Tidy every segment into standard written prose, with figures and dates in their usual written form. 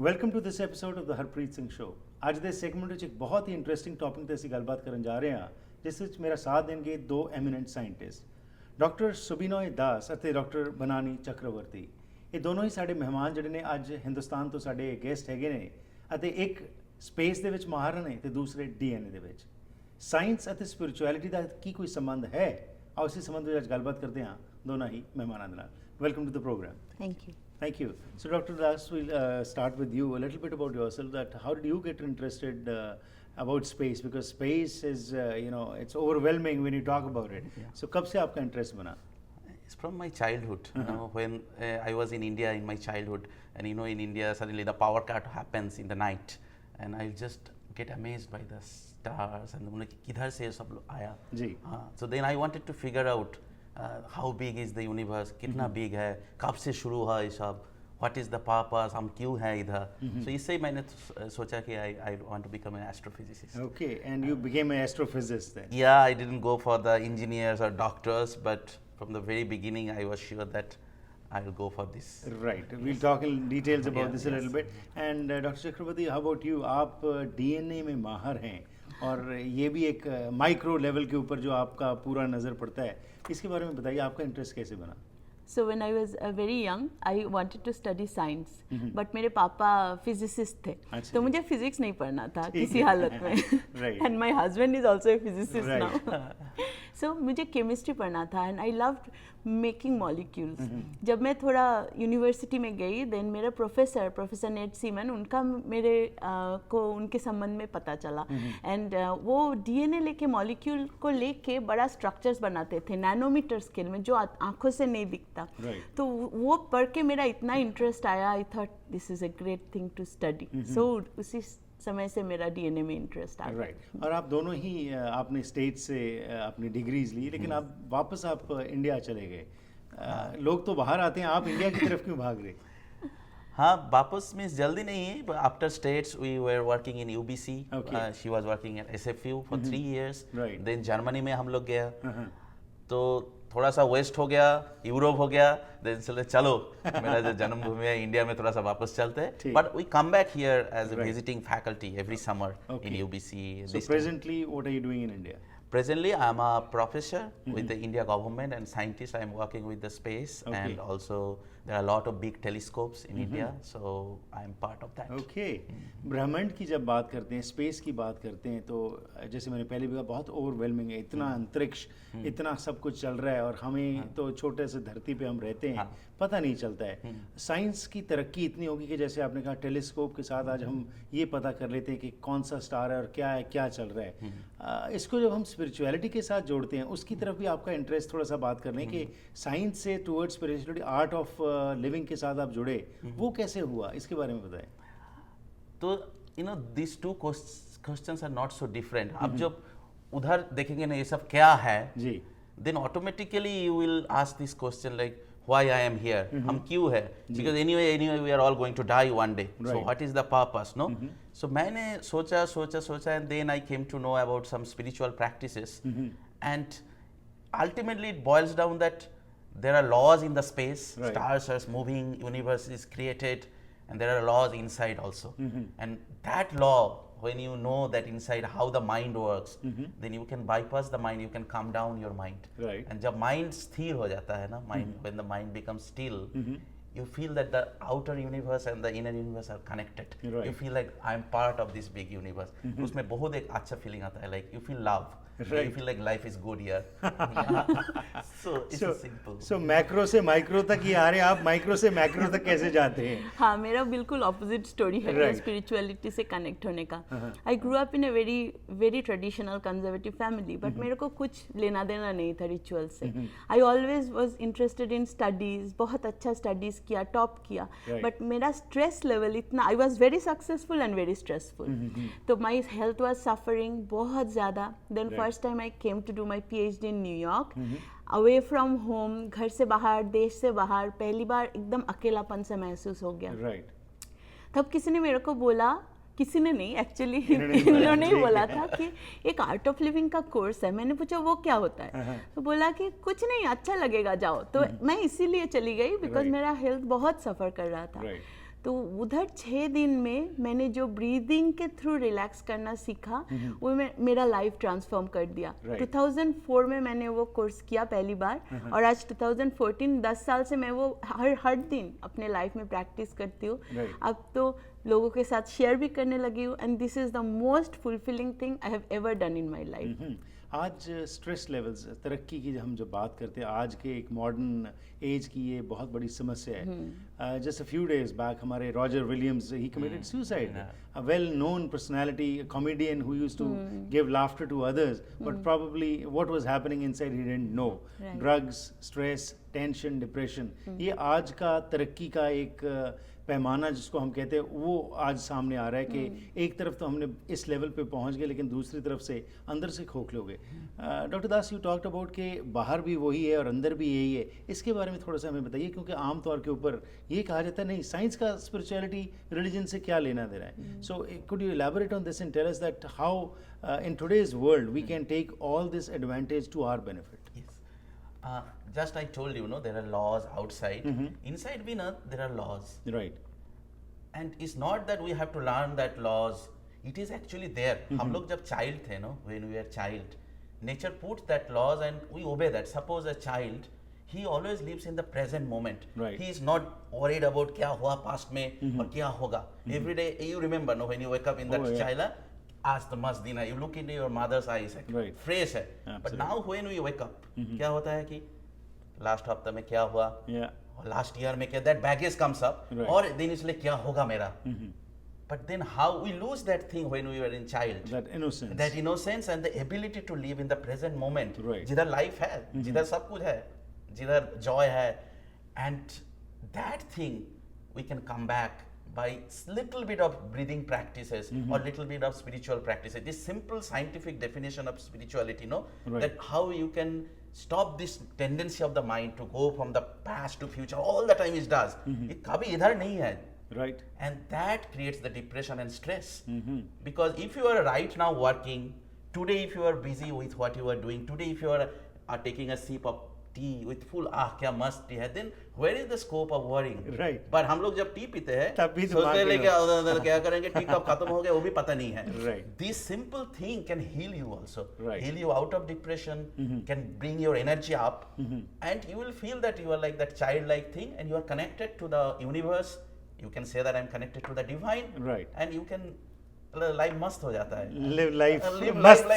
Welcome to this episode of the Harpreet Singh show. ਅੱਜ ਦੇ segment ਵਿੱਚ ਇੱਕ ਬਹੁਤ ਹੀ ਇੰਟਰਸਟਿੰਗ ਟੌਪਿਕ ਤੇ ਅਸੀਂ ਗੱਲਬਾਤ ਕਰਨ ਜਾ ਰਹੇ ਹਾਂ, ਜਿਸ ਵਿੱਚ ਮੇਰਾ ਸਾਥ ਦੇਣਗੇ ਦੋ ਐਮੀਨੈਂਟ ਸਾਇੰਟਿਸਟ ਡਾਕਟਰ ਸੁਬਿਨੋਏ ਦਾਸ ਅਤੇ ਡਾਕਟਰ ਬਨਾਨੀ ਚੱਕਰਵਰਤੀ। ਇਹ ਦੋਨੋਂ ਹੀ ਸਾਡੇ ਮਹਿਮਾਨ ਜਿਹੜੇ ਨੇ ਅੱਜ ਹਿੰਦੁਸਤਾਨ ਤੋਂ ਸਾਡੇ ਗੈਸਟ ਹੈਗੇ ਨੇ, ਅਤੇ ਇੱਕ ਸਪੇਸ ਦੇ ਵਿੱਚ ਮਾਹਰ ਨੇ ਤੇ ਦੂਸਰੇ DNA ਦੇ ਵਿੱਚ। ਸਾਇੰਸ ਅਤੇ ਸਪਿਰਿਚੁਅਲਿਟੀ ਦਾ ਕੀ ਕੋਈ ਸੰਬੰਧ ਹੈ? ਆਓ ਇਸੇ ਸੰਬੰਧ ਵਿੱਚ ਅੱਜ ਗੱਲਬਾਤ ਕਰਦੇ ਹਾਂ ਦੋਨਾਂ ਹੀ ਮਹਿਮਾਨਾਂ ਦੇ ਨਾਲ। Welcome to the programme. Thank you. Thank you. So, Dr. Das, we'll start with you a little bit about yourself. That how did you get interested about space? Because space is, it's overwhelming when you talk about it. Yeah. So, कब से आपका interest बना? It's from my childhood. You know, when I was in India in my childhood, and in India suddenly the power cut happens in the night, and I'll just get amazed by the stars and like किधर से सब आया? जी. So then I wanted to figure out how big is the universe, कितना big है, कब से शुरू हुआ ये सब, what is the purpose, हम क्यों हैं इधर? So इससे ही मैंने सोचा कि I want to become an astrophysicist. Okay, and you became an astrophysicist then. Yeah, I didn't go for the engineers or doctors, but from the very beginning I was sure that I will go for this. Right. We'll talk in details about Yeah, this a yes. little bit. And Dr. Chakrabarti, how about you? आप DNA में माहर हैं, और ये भी एक micro level के ऊपर जो आपका पूरा नज़र पड़ता है, इसके बारे में बताइए, आपका इंटरेस्ट कैसे बना? So when I was very young, I wanted to study science, but मेरे पापा physicist थे, अच्छा तो जी। मुझे physics नहीं पढ़ना था ठीक किसी है। हालत में। Right. And my husband is also a physicist Right. now. So मुझे chemistry पढ़ना था, and I loved making molecules. जब मैं थोड़ा यूनिवर्सिटी में गई, then मेरा प्रोफेसर नेट सीमन, उनका मेरे को उनके संबंध में पता चला, एंड वो DNA लेके मॉलिक्यूल को लेके बड़ा स्ट्रक्चर्स बनाते थे नैनोमीटर स्केल में, जो आंखों से नहीं दिखता। Right. तो वो पढ़ के मेरा इतना इंटरेस्ट आया, I thought this is a great thing to study. So उसी समय से मेरा DNA में इंटरेस्ट आ गया। राइट। और आप दोनों ही आपने स्टेट से अपनी डिग्रीज ली, लेकिन आप वापस इंडिया चले गए। लोग तो बाहर आते हैं, आप इंडिया की तरफ क्यों भाग रहे? हाँ, वापस मीन्स जल्दी नहीं है, but after states we were working in UBC. Okay. She was working at SFU for 3 years. Right. Then Germany में हम लोग गया, तो थोड़ा सा वेस्ट हो गया, यूरोप हो गया, then चलो मेरा जो जन्मभूमि है इंडिया में, थोड़ा सा वापस चलते हैं। ठीक। But we come back here as a Right. visiting faculty every summer Okay. in UBC. So presently, what are you doing in India? Presently, I'm a professor with the India government and scientist. I'm working with the space, Okay. and also there are a lot of big telescopes in India, so I'm part of that. Okay. ब्रह्मांड की जब बात करते हैं, space की बात करते हैं, तो जैसे मैंने पहले भी कहा, बहुत ओवरवेलमिंग है। इतना अंतरिक्ष, इतना सब कुछ चल रहा है, और हमें तो छोटे से धरती पे हम रहते हैं, पता नहीं चलता है। साइंस की तरक्की इतनी होगी कि जैसे आपने कहा, टेलीस्कोप के साथ आज हम ये पता कर लेते हैं कि कौन सा स्टार है और क्या चल रहा है। इसको जब हम स्पिरिचुअलिटी के साथ जोड़ते हैं, उसकी तरफ भी आपका इंटरेस्ट, थोड़ा सा बात कर लें कि साइंस से towards spirituality, art of living के साथ आप जुड़े, वो कैसे हुआ, इसके बारे में बताएं। तो these two questions are not so different. अब जब उधर देखेंगे ना ये सब क्या है, जी। then automatically you will ask this question like why I am here, हम क्यों है, because anyway we are all going to die one day, so Right. what is the purpose, no? So मैंने सोचा and then I came to know about some spiritual practices, and ultimately it boils down that there are laws in the space, Right. stars are moving, universe is created, and there are laws inside also, and that law, when you know that inside how the mind works, then you can bypass the mind, you can calm down your mind. Right. And जब mind स्थिर हो जाता है ना, mind, when the mind becomes still, you feel that the outer universe and the inner universe are connected. Right. You feel like I'm part of this big universe. उसमें बहुत एक अच्छा feeling आता है, like you feel love. Right. You feel like life is good here. So it's simple. So macro से micro तक ही आ रहे हैं आप, माइक्रो से मैक्रो तक कैसे जाते हैं? हाँ, मेरा बिल्कुल ऑपोजिट स्टोरी है Right. स्पिरिचुअलिटी से कनेक्ट होने का। I grow up in a very traditional conservative family, but मेरे को कुछ लेना देना नहीं था रिचुअल से। I always was interested in studies, बहुत अच्छा स्टडीज किया, टॉप किया, Right. बट मेरा स्ट्रेस लेवल इतना, I was very successful and very stressful, तो माई हेल्थ वाज सफरिंग बहुत ज़्यादा। Then Right. First time I came to do my PhD in New York, away from home, घर से बाहर, देश से बाहर, पहली बार एकदम अकेलापन सा महसूस हो गया। राइट। तब किसी ने मेरे को बोला, किसी ने नहीं एक्चुअली, इन्होंने इन्होंने ही बोला, बोला ठीक था कि एक आर्ट ऑफ लिविंग का कोर्स है। मैंने पूछा वो क्या होता है, तो बोला कि कुछ नहीं, अच्छा लगेगा जाओ। तो मैं इसीलिए चली गई बिकॉज Right. मेरा हेल्थ बहुत सफ़र कर रहा था। Right. तो उधर 6 दिन में मैंने जो ब्रीदिंग के थ्रू रिलैक्स करना सीखा वो मेरा लाइफ ट्रांसफॉर्म कर दिया। Right. 2004 में मैंने वो कोर्स किया पहली बार और आज 2014 10 साल से मैं वो हर दिन अपने लाइफ में प्रैक्टिस करती हूँ। Right. अब तो लोगों के साथ शेयर भी करने लगी हूँ and this is the most fulfilling thing I have ever done in my life. आज स्ट्रेस लेवल्स, तरक्की की हम जब बात करते हैं, आज के एक मॉडर्न एज की ये बहुत बड़ी समस्या है। Just a few days back हमारे Roger Williams, he committed suicide, a well known personality, a comedian who used to give laughter to others, but probably what was happening inside he didn't know. Drugs, stress, tension, depression, ये आज का तरक्की का एक पैमाना जिसको हम कहते हैं वो आज सामने आ रहा है कि एक तरफ तो हमने इस लेवल पे पहुंच गए लेकिन दूसरी तरफ से अंदर से खोखले हो गए। Doctor Das, you talked about कि बाहर भी वही है और अंदर भी यही है, इसके बारे में थोड़ा सा हमें बताइए, क्योंकि आम तौर के ऊपर ये कहा जाता है नहीं साइंस का स्पिरिचुअलिटी रिलीजन से क्या लेना दे रहा है। So could you elaborate on this and tell us that how in today's world we can take all this advantage to our benefit. Just I told you, there are laws outside. Inside we know there are laws. Right. And it's not that we have to learn that laws. It is actually there. हम लोग जब child थे, when we were child, nature puts that laws and we obey that. Suppose a child, he always lives in the present moment. Right. He is not worried about क्या हुआ past में और क्या होगा. Every day you remember, when you wake up in that child, आज तो मस्त दिन है. You look into your mother's eyes, Right. fresh है. But now when we wake up, क्या होता है कि लास्ट हफ्ते में क्या हुआ, लास्ट ईयर में क्या, दैट बैगेज कम्स अप, और दिन इसलिए क्या होगा मेरा. But then how we lose that thing when we were in child, that innocence and the ability to live in the present moment, जिधर लाइफ है, जिधर सब कुछ है, जिधर जॉय है, and that thing we can come back by little bit of breathing practices or little bit of spiritual practices. This simple scientific definition of spirituality, that how you can stop this tendency of the mind to go from the past to future all the time it does. It kabhi idhar nahi hai. Right. And that creates the depression and stress. Because if you are right now working, today if you are busy with what you are doing, today if you are taking a sip of tea with full, क्या मस्त tea है, then where is the scope of worrying. Right. पर हम लोग जब T पीते हैं तब भी सोचते हैं कि क्या करेंगे, टी कब खत्म हो गया वो भी पता नहीं है. Right. This simple thing can heal you also, Right. heal you out of depression, can bring your energy up, and you will feel that you are like that childlike thing and you are connected to the universe. You can say that I am connected to the divine. Right. And you can life मस्त हो जाता है, live life मस्त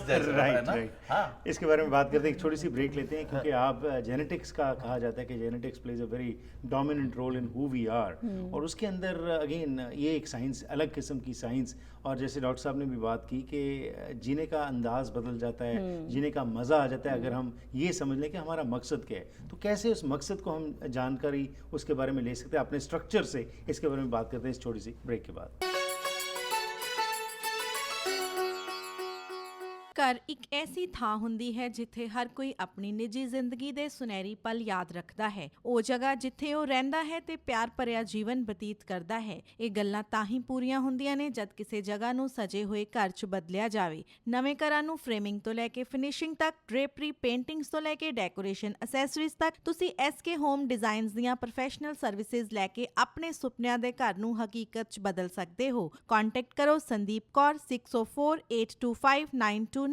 जैसे. Right. हाँ, इसके बारे में बात करते हैं, एक छोटी सी ब्रेक लेते हैं, क्योंकि आप जेनेटिक्स का कहा जाता है कि genetics plays a very dominant role in who we are, और उसके अंदर अगेन ये एक साइंस, अलग किस्म की साइंस, और जैसे डॉक्टर साहब ने भी बात की कि जीने का अंदाज बदल जाता है, जीने का मज़ा आ जाता है अगर हम ये समझ लें कि हमारा मकसद क्या है. तो कैसे उस मकसद को हम जानकारी उसके बारे में ले सकते हैं अपने स्ट्रक्चर से, इसके बारे में बात करते हैं इस छोटी सी ब्रेक के बाद. ਘਰ ਇੱਕ ਐਸੀ ਥਾਂ ਹੁੰਦੀ ਹੈ ਜਿੱਥੇ ਹਰ ਕੋਈ ਆਪਣੀ ਨਿੱਜੀ ਜ਼ਿੰਦਗੀ ਦੇ ਸੁਨਹਿਰੀ ਪਲ ਯਾਦ ਰੱਖਦਾ ਹੈ. ਉਹ ਜਗ੍ਹਾ ਜਿੱਥੇ ਉਹ ਰਹਿੰਦਾ ਹੈ ਤੇ ਪਿਆਰ ਭਰਿਆ ਜੀਵਨ ਬਤੀਤ ਕਰਦਾ ਹੈ. ਇਹ ਗੱਲਾਂ ਤਾਂ ਹੀ ਪੂਰੀਆਂ ਹੁੰਦੀਆਂ ਨੇ ਜਦ ਕਿਸੇ ਜਗ੍ਹਾ ਨੂੰ ਸਜੇ ਹੋਏ ਘਰ 'ਚ ਬਦਲਿਆ ਜਾਵੇ. ਨਵੇਂ ਘਰਾਂ ਨੂੰ ਫਰੇਮਿੰਗ ਤੋਂ ਲੈ ਕੇ ਫਿਨਿਸ਼ਿੰਗ ਤੱਕ, ਡ੍ਰੇਪਰੀ, ਪੇਂਟਿੰਗਸ ਤੋਂ ਲੈ ਕੇ ਡੈਕੋਰੇਸ਼ਨ ਅਸੈਸਰੀਜ਼ ਤੱਕ, ਤੁਸੀਂ SK ਹੋਮ ਡਿਜ਼ਾਈਨਸ ਦੀਆਂ ਪ੍ਰੋਫੈਸ਼ਨਲ ਸਰਵਿਸਿਜ਼ ਲੈ ਕੇ ਆਪਣੇ ਸੁਪਨਿਆਂ ਦੇ ਘਰ ਨੂੰ ਹਕੀਕਤ 'ਚ ਬਦਲ ਸਕਦੇ ਹੋ. ਕੰਟੈਕਟ ਕਰੋ Sandeep Kaur 6048259295.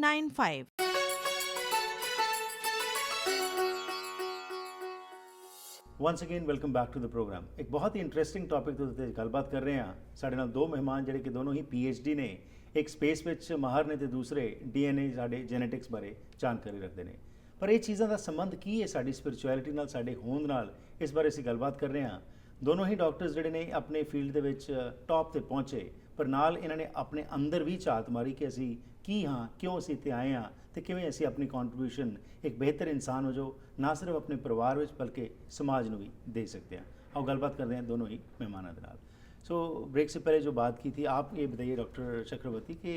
Once again welcome back to the program. ਇੱਕ ਬਹੁਤ ਹੀ ਇੰਟਰਸਟਿੰਗ ਟੌਪਿਕ ਦੇ ਉੱਤੇ ਗੱਲਬਾਤ ਕਰ ਰਹੇ ਹਾਂ. ਸਾਡੇ ਨਾਲ ਦੋ ਮਹਿਮਾਨ ਜਿਹੜੇ ਕਿ ਦੋਨੋਂ ਹੀ PhD ਨੇ, ਇੱਕ ਸਪੇਸ ਵਿੱਚ ਮਾਹਰ ਨੇ ਤੇ ਦੂਸਰੇ DNA ਸਾਡੇ ਜੈਨੇਟਿਕਸ ਬਾਰੇ ਜਾਣਕਾਰੀ ਰੱਖਦੇ ਨੇ. ਪਰ ਇਹ ਚੀਜ਼ਾਂ ਦਾ ਸੰਬੰਧ ਕੀ ਹੈ ਸਾਡੀ ਸਪਿਰਿਚੁਅਲਿਟੀ ਨਾਲ, ਸਾਡੇ ਹੋਂਦ ਨਾਲ, ਇਸ ਬਾਰੇ ਅਸੀਂ ਗੱਲਬਾਤ ਕਰ ਰਹੇ ਹਾਂ. ਦੋਨੋਂ ਹੀ ਡਾਕਟਰਸ ਜਿਹੜੇ ਨੇ ਆਪਣੇ ਫੀਲਡ ਦੇ ਵਿੱਚ ਟੌਪ ਤੇ ਪਹੁੰਚੇ, ਪਰ ਨਾਲ ਇਹਨਾਂ ਨੇ ਆਪਣੇ ਅੰਦਰ ਵੀ ਝਾਤ ਮਾਰੀ ਕਿ ਅਸੀਂ ਕੀ ਹਾਂ, ਕਿਉਂ ਅਸੀਂ ਇੱਥੇ ਆਏ ਹਾਂ ਤੇ ਕਿਵੇਂ ਅਸੀਂ ਆਪਣੀ ਕੰਟਰੀਬਿਊਸ਼ਨ ਇੱਕ ਬਿਹਤਰ ਇਨਸਾਨ ਹੋ ਜੋ ਨਾ ਸਿਰਫ ਆਪਣੇ ਪਰਿਵਾਰ ਵਿੱਚ ਬਲਕਿ समाज ਨੂੰ भी दे सकते हैं. आओ गलबात करते हैं दोनों ही मेहमानों के नाल. सो ब्रेक से पहले जो बात की थी, आप ये बताइए डॉक्टर चक्रवर्ती कि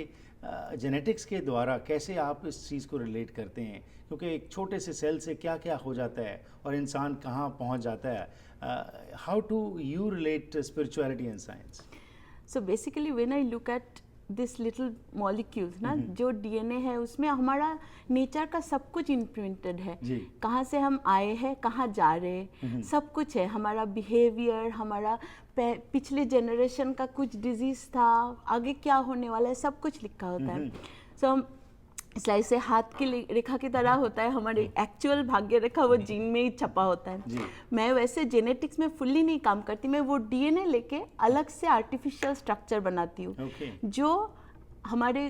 जेनेटिक्स के द्वारा कैसे आप इस चीज़ को रिलेट करते हैं, क्योंकि एक छोटे से सेल से क्या क्या हो जाता है और इंसान कहाँ पहुँच जाता है. How to you relate spirituality and science? So basically when I look at this little molecules ना, जो डीएनए है उसमें हमारा नेचर का सब कुछ इम्प्रिंटेड है, जी। कहाँ से हम आए हैं, कहाँ जा रहे हैं, सब कुछ है। हमारा बिहेवियर, हमारा पिछले जनरेशन का कुछ डिजीज था, आगे क्या होने वाला है, सब कुछ लिखा होता है। सो स्लाइस से हाथ की रेखा की तरह होता है, हमारी एक्चुअल भाग्य रेखा वो जीन में ही छपा होता है। मैं वैसे जेनेटिक्स में फुल्ली नहीं काम करती, मैं वो डीएनए लेके अलग से आर्टिफिशियल स्ट्रक्चर बनाती हूँ, जो हमारे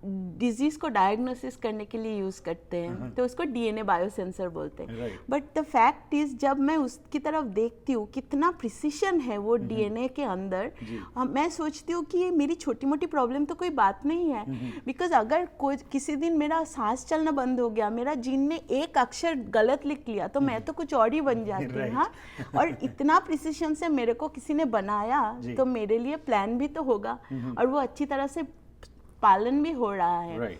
डिजीज को डायग्नोसिस करने के लिए यूज करते हैं, तो उसको डीएनए बायोसेंसर बोलते हैं। बट द फैक्ट इज, जब मैं उसकी तरफ देखती हूँ कितना प्रिसिशन है वो डीएनए के अंदर, मैं सोचती हूँ कि ये मेरी छोटी मोटी प्रॉब्लम तो कोई बात नहीं है। बिकॉज अगर कोई किसी दिन मेरा सांस चलना बंद हो गया, मेरा जीन ने एक अक्षर गलत लिख लिया, तो मैं तो कुछ और ही बन जाती हूँ। हाँ, और इतना प्रिसिशन से मेरे को किसी ने बनाया, तो मेरे लिए प्लान भी तो होगा, और वो अच्छी तरह से पालन भी हो रहा है।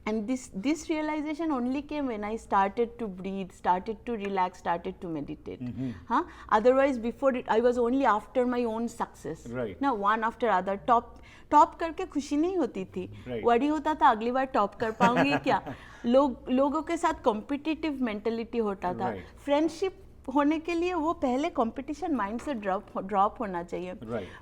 And this realization only came when I started to breathe, started to relax, started to meditate. हाँ, otherwise before it I was only after my own success. ना one after other, टॉप करके खुशी नहीं होती थी, वरी होता था अगली बार टॉप कर पाऊंगी क्या। लोगों के साथ कॉम्पिटिटिव मेंटेलिटी होता था। फ्रेंडशिप होने के लिए वो पहले कंपटीशन माइंड से ड्रॉप होना चाहिए।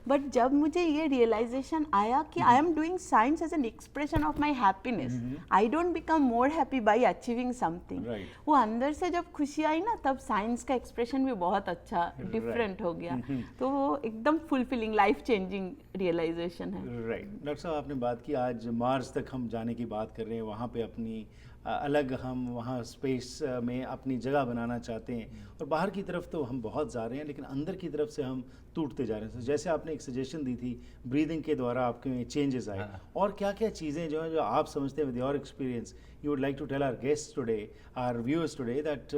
बट जब मुझे ये रियलाइजेशन आया कि I am doing science as an expression of my happiness, I don't become more happy by achieving something, वो अंदर से जब खुशी आई ना, तब साइंस का एक्सप्रेशन भी बहुत अच्छा डिफरेंट हो गया। तो वो एकदम फुलफिलिंग, लाइफ चेंजिंग रियलाइजेशन है। राइट। डॉक्टर साहब, आपने बात की आज मार्स तक हम जाने की बात कर रहे हैं, वहाँ पे अपनी अलग हम वहाँ स्पेस में अपनी जगह बनाना चाहते हैं, और बाहर की तरफ तो हम बहुत जा रहे हैं, लेकिन अंदर की तरफ से हम टूटते जा रहे हैं। तो जैसे आपने एक सजेशन दी थी, ब्रीदिंग के द्वारा आपके में चेंजेस आए, और क्या क्या चीज़ें जो हैं जो आप समझते हैं with your experience you would like to tell our guest today, our viewers today, that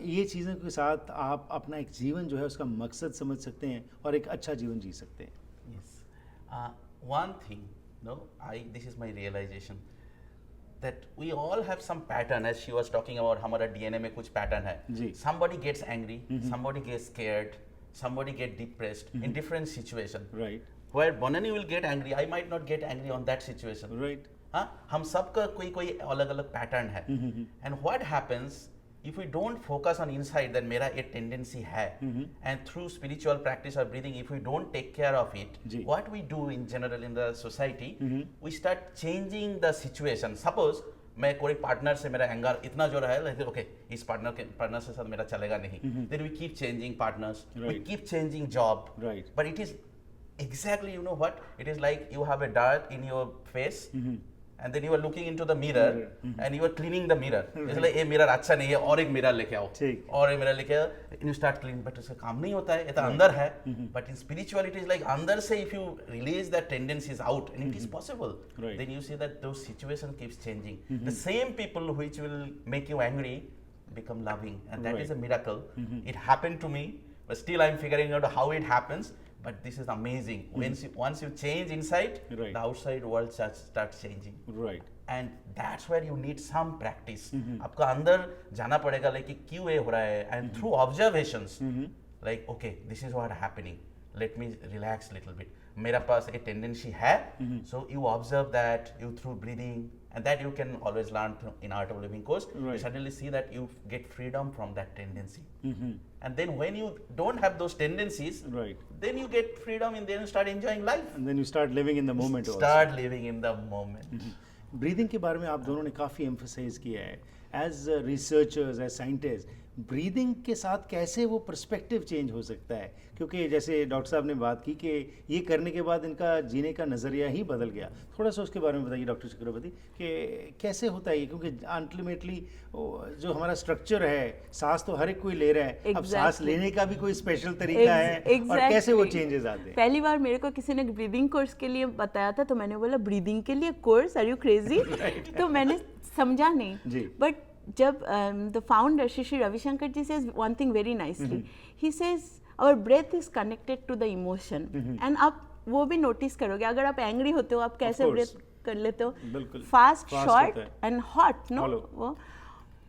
ये चीज़ों के साथ आप अपना एक जीवन जो है उसका मकसद समझ सकते हैं और एक अच्छा जीवन जी सकते हैं। Yes. One thing, this is my realization, that we all have some pattern, as she was talking about, हमारा DNA में कुछ pattern है। Somebody gets angry, somebody gets scared, somebody get depressed in different situation. Right. Where Bonani will get angry, I might not get angry on that situation. Right. हाँ, हम सबका कोई अलग अलग pattern है। And what happens if we don't focus on inside that मेरा ये tendency है, and through spiritual practice or breathing, if we don't take care of it, what we do in general in the society, we start changing the situation. Suppose मैं कोई partner से मेरा anger इतना जो है, like, okay, इस partner से साथ मेरा चलेगा नहीं, then we keep changing partners, we keep changing job, but it is exactly, you know what, it is like you have a dirt in your face, and then you are looking into the mirror, and you are cleaning the mirror. It's like, ये mirror अच्छा नहीं है, और एक mirror लेके आओ, और एक मिरर लेके आओ, and you start cleaning, but उसका काम नहीं होता है, ये तो अंदर है। But in spirituality, it's like अंदर से if you release that tendencies out, and it is possible, then you see that those situations keeps changing. The same people which will make you angry become loving, and that is a miracle. It happened to me, but still I'm figuring out how it happens. But this is amazing. Once you change inside, the outside world starts changing. Right. And that's where you need some practice. आपका अंदर जाना पड़ेगा, like क्यों ये हो रहा है, and through observations, like okay, this is what happening. Let me relax little bit. मेरा पास एक tendency है, so you observe that, you through breathing, and that you can always learn in Art of Living course. You suddenly see that you get freedom from that tendency. And then when you don't have those tendencies, then you get freedom, and then you start enjoying life. And then you start living in the moment. Start living in the moment. Breathing के बारे में आप दोनों ने काफ़ी emphasize किया है। As researchers, as scientist, breathing के साथ कैसे वो पर्सपेक्टिव चेंज हो सकता है, क्योंकि जैसे डॉक्टर साहब ने बात की कि ये करने के बाद इनका जीने का नज़रिया ही बदल गया। थोड़ा सा उसके बारे में बताइए डॉक्टर चक्रवर्ती कि कैसे होता है ये, क्योंकि अल्टीमेटली जो हमारा स्ट्रक्चर है, सांस तो हर एक कोई ले रहा है, अब सांस लेने का भी कोई स्पेशल तरीका है, और कैसे वो चेंजेस आते हैं। पहली बार मेरे को किसी ने ब्रीदिंग कोर्स के लिए बताया था, तो मैंने बोला ब्रीदिंग के लिए कोर्स, आर यू क्रेजी? तो मैंने समझा नहीं। बट जब the founder Shri Ravi Shankar ji says one thing very nicely, he says our breath is connected to the emotion, and आप वो भी नोटिस करोगे, अगर आप एंग्री होते हो आप कैसे ब्रेथ कर लेते हो, fast, short and hot, no वो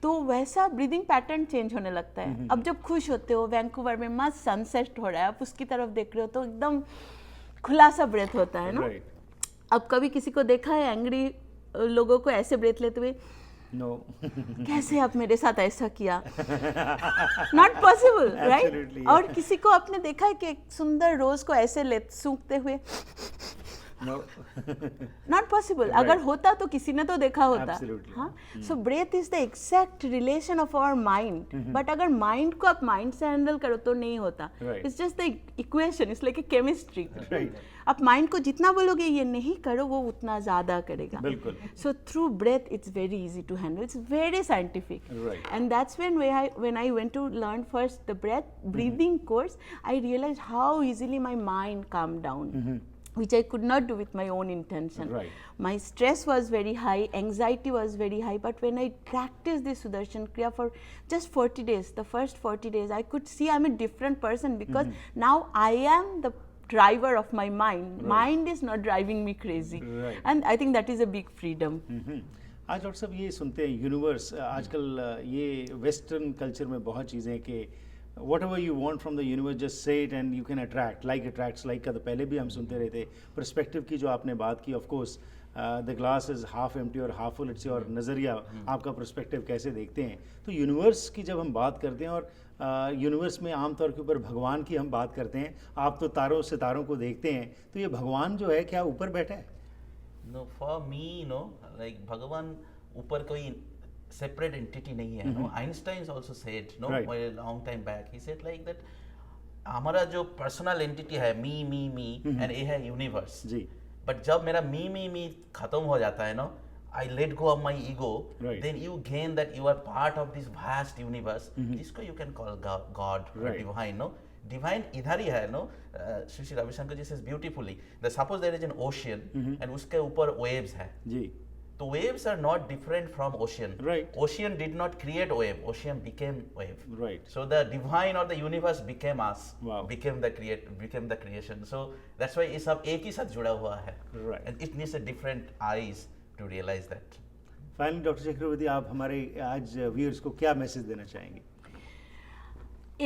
तो वैसा ब्रीदिंग पैटर्न चेंज होने लगता है। अब जब खुश होते हो, वैंकूवर में मस्त सनसेट हो रहा है, आप उसकी तरफ देख रहे हो तो एकदम खुला सा ब्रेथ होता है ना। अब कभी किसी को देखा है एंग्री लोगों को ऐसे ब्रेथ लेते हुए? नो कैसे आप मेरे साथ ऐसा किया? Not possible, right? Absolutely, और किसी को आपने देखा है कि एक सुंदर रोज को ऐसे ले सूंघते हुए? No not possible. Right. अगर होता तो किसी ने तो देखा होता। Absolutely. हाँ, so breath is the exact relation of our mind, but अगर माइंड को आप माइंड से हैंडल करो तो नहीं होता। Right. It's just the equation, it's like a chemistry. Right. आप माइंड को जितना बोलोगे ये नहीं करो, वो उतना ज़्यादा करेगा। बिल्कुल। So through breath, it's very easy to handle. It's very scientific. Right. And that's when I went to learn first the breathing course, I realized how easily my mind calmed down. Which I could not do with my own intention. Right. My stress was very high, anxiety was very high, but when I practiced this Sudarshan Kriya for just 40 days, the first 40 days, I could see I'm a different person because now I am the driver of my mind. Right. Mind is not driving me crazy. Right. And I think that is a big freedom. आज doctor साहब ये सुनते हैं universe, आजकल ये western culture में बहुत चीज़ें कि whatever you want from the universe just say it and you can attract, like attracts like का तो पहले भी हम सुनते रहते। पर्सपेक्टिव की जो आपने बात की, of course the glass is half empty और हाफ फुल, इट्स और नज़रिया आपका पर्सपेक्टिव कैसे देखते हैं। तो यूनिवर्स की जब हम बात करते हैं और यूनिवर्स में आमतौर के ऊपर भगवान की हम बात करते हैं, आप तो तारों सितारों को देखते हैं, तो ये भगवान जो है क्या ऊपर बैठा है? No, for me, like भगवान ऊपर कोई separate entity नहीं है। Einstein also said, Right. a long time back, he said like that हमारा जो personal entity है me and ये है universe। जी। But जब मेरा me खत्म हो जाता है I let go of my ego, Right. then you gain that you are part of this vast universe, जिसको you can call God or Right. divine, Divine इधर ही है, श्री श्री रविशंकर जी says beautifully that suppose there is an ocean and उसके ऊपर waves है, जी। तो waves are not different from ocean. Right. Ocean did not create wave, ocean became wave. Right. So the divine or the universe became us, Wow. became the creation. So that's why ये सब एक ही साथ जुड़ा हुआ है। Right. And it needs a different eyes to realize that. Finally doctor Chakravarti, आप हमारे आज व्यूअर्स को क्या मैसेज देना चाहेंगे?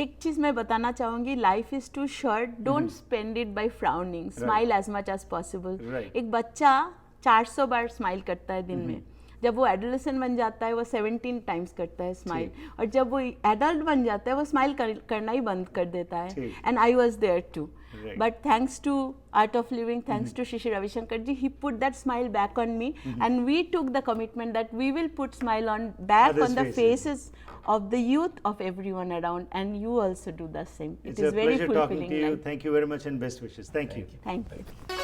एक चीज मैं बताना चाहूंगी, life is too short, don't spend it by frowning, smile as much as possible. Right. एक बच्चा 400 बार स्माइल करता है दिन में, जब वो एडोलेसेंट बन जाता है वो 17 टाइम्स करता है स्माइल, और जब वो एडल्ट बन जाता है वो स्माइल करना ही बंद कर देता है। ठीक। And I was there too, Right. but thanks to Art of Living, thanks to Shri Ravi Shankar ji, he put that smile back on me, and we took the commitment that we will put smile on back Others' on the faces. faces of the youth of everyone around, and you also do the same. It's It is a very pleasure talking fulfilling to you. life. Thank you very much and best wishes. Thank you. Thank you.